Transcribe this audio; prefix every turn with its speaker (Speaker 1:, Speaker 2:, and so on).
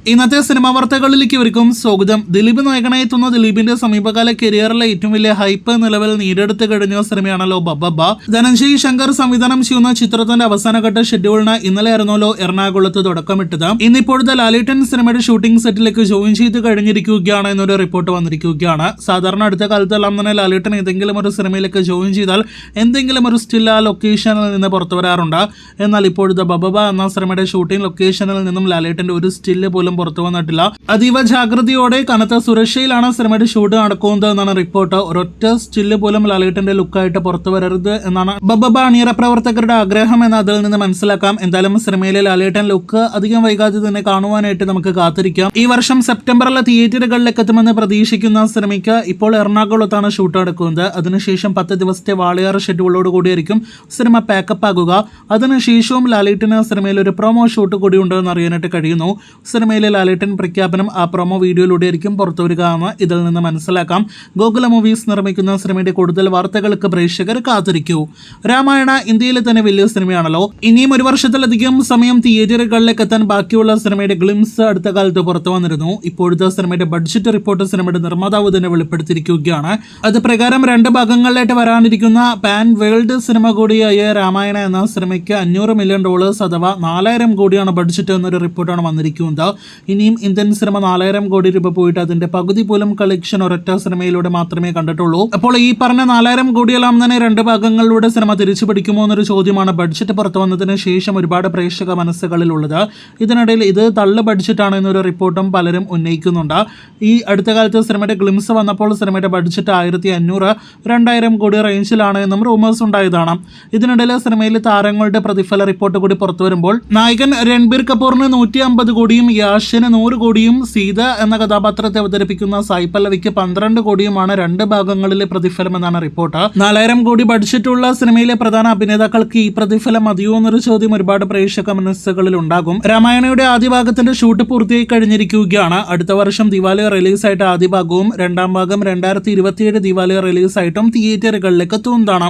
Speaker 1: ഇന്നത്തെ സിനിമാ വാർത്തകളിലേക്ക് ഇവർക്കും സ്വാഗതം. ദിലീപ് നായകനായി എത്തുന്ന ദിലീപിന്റെ സമീപകാല കരിയറിലെ ഏറ്റവും വലിയ ഹൈപ്പ് നിലവിൽ നേടിയെടുത്ത് കഴിഞ്ഞ സിനിമയാണല്ലോ ബബ്ബ. ധനഞ്ജയ് ശങ്കർ സംവിധാനം ചെയ്യുന്ന ചിത്രത്തിന്റെ അവസാനഘട്ട ഷെഡ്യൂളിന് ഇന്നലെയായിരുന്നല്ലോ എറണാകുളത്ത് തുടക്കമിട്ടത്. ഇന്നിപ്പോഴത്തെ ലാലേട്ടൻ സിനിമയുടെ ഷൂട്ടിംഗ് സെറ്റിലേക്ക് ജോയിൻ ചെയ്ത് കഴിഞ്ഞിരിക്കുകയാണ് എന്നൊരു റിപ്പോർട്ട് വന്നിരിക്കുകയാണ്. സാധാരണ അടുത്ത കാലത്തെല്ലാം തന്നെ ലാലേട്ടൻ ഏതെങ്കിലും ഒരു സിനിമയിലേക്ക് ജോയിൻ ചെയ്താൽ എന്തെങ്കിലും ഒരു സ്റ്റിൽ ആ ലൊക്കേഷനിൽ നിന്ന് പുറത്തു വരാറുണ്ട്. എന്നാൽ ഇപ്പോഴത്തെ ബബ്ബ എന്ന സിനിമയുടെ ഷൂട്ടിംഗ് ലൊക്കേഷനിൽ നിന്നും ലാലേട്ടന്റെ ഒരു സ്റ്റില്ല് പോലും പുറത്തു വന്നിട്ടില്ല. അതീവ ജാഗ്രതയോടെ കനത്ത സുരക്ഷയിലാണ് സിനിമയുടെ ഷൂട്ട് നടക്കുന്നത് എന്നാണ് റിപ്പോർട്ട്. ഒരൊറ്റ സ്റ്റില്ല് പോലും ലാലേട്ടന്റെ ലുക്കായിട്ട് പുറത്തു വരരുത് എന്നാണ് ബബ്ബ അണിയറ പ്രവർത്തകരുടെ ആഗ്രഹം എന്ന് അതിൽ നിന്ന് മനസ്സിലാക്കാം. എന്തായാലും സിനിമയിലെ ലാലേട്ടൻ ലുക്ക് അധികം വൈകാതെ തന്നെ കാണുവാനായിട്ട് നമുക്ക് കാത്തിരിക്കാം. ഈ വർഷം സെപ്റ്റംബറിൽ തിയേറ്ററുകളിലേക്ക് എത്തുമെന്ന് പ്രതീക്ഷിക്കുന്ന സിനിമയ്ക്ക് ഇപ്പോൾ എറണാകുളത്താണ് ഷൂട്ട് നടക്കുന്നത്. അതിനുശേഷം 10 ദിവസത്തെ വാളയാർ ഷെഡ്യൂളോട് കൂടിയായിരിക്കും സിനിമ പാക്കപ്പ് ആകുക. അതിനുശേഷവും ലാലേട്ടന് സിനിമയിൽ ഒരു പ്രൊമോ ഷൂട്ട് കൂടി ഉണ്ടെന്ന് അറിയാനായിട്ട് കഴിയുന്നു. സിനിമയിലെ ലാലേട്ടൻ പ്രഖ്യാപനം ആ പ്രൊമോ വീഡിയോയിലൂടെ ആയിരിക്കും പുറത്തുവരിക എന്ന് ഇതിൽ നിന്ന് മനസ്സിലാക്കാം. ഗോകുല മൂവീസ് നിർമ്മിക്കുന്ന സിനിമയുടെ കൂടുതൽ വാർത്തകൾക്ക് പ്രേക്ഷകർ കാത്തിരിക്കൂ. രാമായണ ഇന്ത്യയിലെ തന്നെ വലിയ സിനിമയാണല്ലോ. ഇനിയും ഒരു വർഷത്തിലധികം സമയം തിയേറ്ററുകളിലേക്ക് എത്താൻ ബാക്കിയുള്ള സിനിമയുടെ ഗ്ലിംസ് അടുത്ത കാലത്ത് പുറത്തു വന്നിരുന്നു. ഇപ്പോഴത്തെ സിനിമയുടെ ബഡ്ജറ്റ് റിപ്പോർട്ട് സിനിമയുടെ നിർമ്മാതാവ് തന്നെ വെളിപ്പെടുത്തിയിരിക്കുകയാണ്. അത് പ്രകാരം 2 ഭാഗങ്ങളിലായിട്ട് വരാനിരിക്കുന്ന പാൻ വേൾഡ് സിനിമ കൂടിയായ രാമായണ എന്ന സിനിമയ്ക്ക് $500 മില്യൺ അഥവാ 4000 കോടിയാണ് ബഡ്ജറ്റ് എന്നൊരു റിപ്പോർട്ടാണ് വന്നിരിക്കുന്നത്. ഇനിയും ഇന്ത്യൻ സിനിമ 4000 കോടി രൂപ പോയിട്ട് അതിന്റെ പകുതി പോലും കളക്ഷൻ ഒരൊറ്റ സിനിമയിലൂടെ മാത്രമേ കണ്ടിട്ടുള്ളൂ. അപ്പോൾ ഈ പറഞ്ഞ 4000 കോടിയെല്ലാം തന്നെ 2 ഭാഗങ്ങളിലൂടെ സിനിമ തിരിച്ചു പിടിക്കുമോ എന്നൊരു ചോദ്യമാണ് ബഡ്ജറ്റ് പുറത്തു വന്നതിന് ശേഷം ഒരുപാട് പ്രേക്ഷക മനസ്സുകളിലുള്ളത്. ഇതിനിടയിൽ ഇത് തള്ളു ബഡ്ജറ്റാണ് എന്നൊരു റിപ്പോർട്ടും പലരും ഉന്നയിക്കുന്നുണ്ട്. ഈ അടുത്ത കാലത്ത് സിനിമയുടെ ഗ്ലിംസ് വന്നപ്പോൾ സിനിമയുടെ ബഡ്ജറ്റ് 1500-2000 കോടി റേഞ്ചിലാണ് എന്നും റൂമേഴ്സ് ഉണ്ടായതാണ്. ഇതിനിടയിൽ സിനിമയിലെ താരങ്ങളുടെ പ്രതിഫല റിപ്പോർട്ട് കൂടി പുറത്തു വരുമ്പോൾ നായകൻ രൺബീർ കപൂറിന് 150 കോടിയും യാഷിന് 100 കോടിയും സീത എന്ന കഥാപാത്രത്തെ അവതരിപ്പിക്കുന്ന സായ് പല്ലവിക്ക് 12 കോടിയുമാണ് 2 ഭാഗങ്ങളിലെ പ്രതിഫലം എന്നാണ് റിപ്പോർട്ട്. 4000 കോടി ബഡ്ജറ്റുള്ള സിനിമയിലെ പ്രധാന അഭിനേതാക്കൾക്ക് ഈ പ്രതിഫലം മതിയോ എന്നൊരു ചോദ്യം ഒരുപാട് പ്രേക്ഷക മനസ്സുകളിൽ ഉണ്ടാകും. രാമായണയുടെ ആദ്യ ഭാഗത്തിന്റെ ഷൂട്ട് പൂർത്തിയായി കഴിഞ്ഞിരിക്കുകയാണ്. അടുത്ത വർഷം ദിവാലി റിലീസായിട്ട് ആദ്യ ഭാഗവും 2ാം ഭാഗം 2027 ദിവാലി റിലീസായിട്ടും തിയേറ്ററുകളിലേക്ക് എത്തുന്നതാണ്.